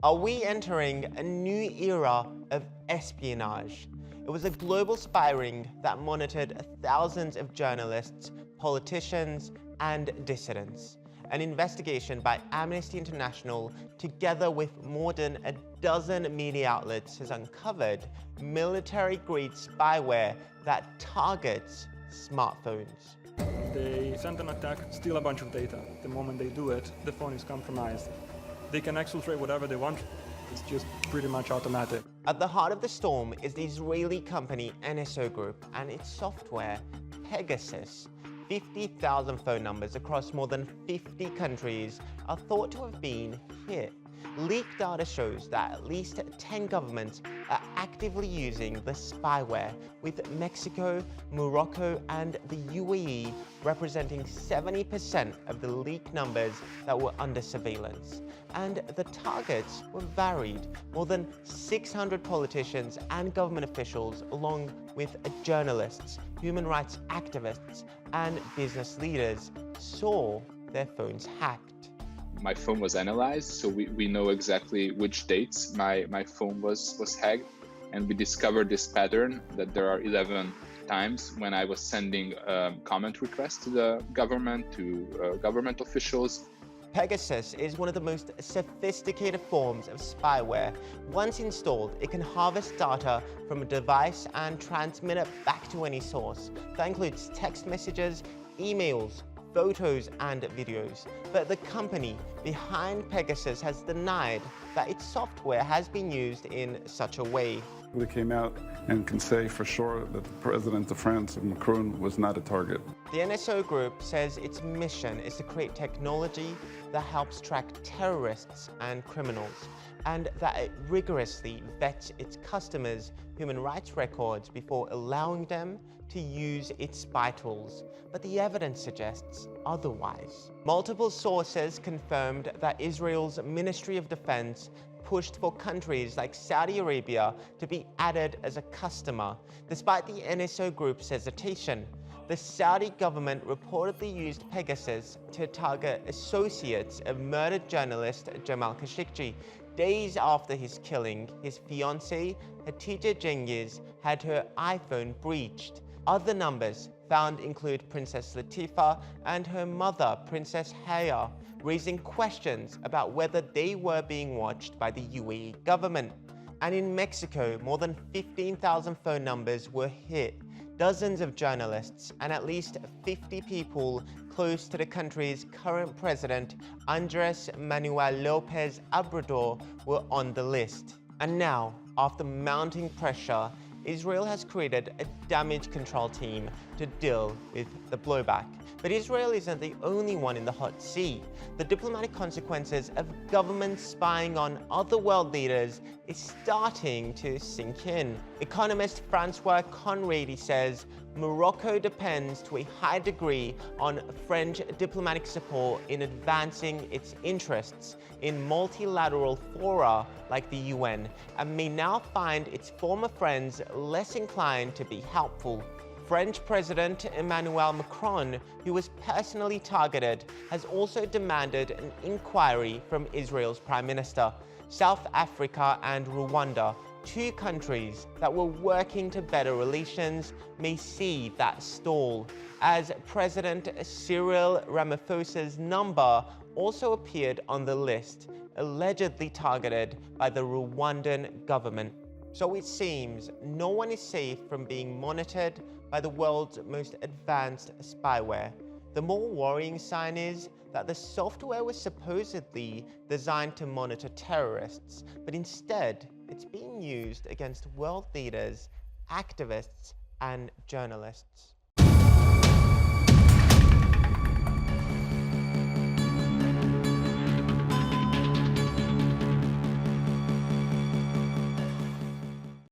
Are we entering a new era of espionage? It was a global spy ring that monitored thousands of journalists, politicians, and dissidents. An investigation by Amnesty International, together with more than a dozen media outlets, has uncovered military-grade spyware that targets smartphones. They send an attack, steal a bunch of data. The moment they do it, the phone is compromised. They can exfiltrate whatever they want. It's just pretty much automatic. At the heart of the storm is the Israeli company NSO Group and its software, Pegasus. 50,000 phone numbers across more than 50 countries are thought to have been hit. Leaked data shows that at least 10 governments are actively using the spyware, with Mexico, Morocco, and the UAE representing 70% of the leaked numbers that were under surveillance. And the targets were varied. More than 600 politicians and government officials, along with journalists, human rights activists, and business leaders, saw their phones hacked. My phone was analyzed, so we know exactly which dates my phone was hacked, and we discovered this pattern that there are 11 times when I was sending comment requests to the government, to government officials. Pegasus is one of the most sophisticated forms of spyware. Once installed, it can harvest data from a device and transmit it back to any source. That includes text messages, emails, photos, and videos. But the company behind Pegasus has denied that its software has been used in such a way. They came out and can say for sure that the President of France, Macron, was not a target. The NSO Group says its mission is to create technology that helps track terrorists and criminals, and that it rigorously vets its customers' human rights records before allowing them to use its spy tools. But the evidence suggests otherwise. Multiple sources confirmed that Israel's Ministry of Defense pushed for countries like Saudi Arabia to be added as a customer. Despite the NSO Group's hesitation, the Saudi government reportedly used Pegasus to target associates of murdered journalist Jamal Khashoggi. Days after his killing, his fiancée, Hatice Cengiz, had her iPhone breached. Other numbers found include Princess Latifa and her mother, Princess Haya, raising questions about whether they were being watched by the UAE government. And in Mexico, more than 15,000 phone numbers were hit. Dozens of journalists and at least 50 people close to the country's current president, Andres Manuel Lopez Obrador, were on the list. And now, after mounting pressure, Israel has created a damage control team to deal with the blowback. But Israel isn't the only one in the hot seat. The diplomatic consequences of governments spying on other world leaders is starting to sink in. Economist Francois Conradi says Morocco depends to a high degree on French diplomatic support in advancing its interests in multilateral fora like the UN, and may now find its former friends less inclined to be helpful. French President Emmanuel Macron, who was personally targeted, has also demanded an inquiry from Israel's Prime Minister. South Africa and Rwanda, two countries that were working to better relations, may see that stall, as President Cyril Ramaphosa's number also appeared on the list, allegedly targeted by the Rwandan government. So it seems no one is safe from being monitored by the world's most advanced spyware. The more worrying sign is that the software was supposedly designed to monitor terrorists, but instead it's being used against world leaders, activists, and journalists.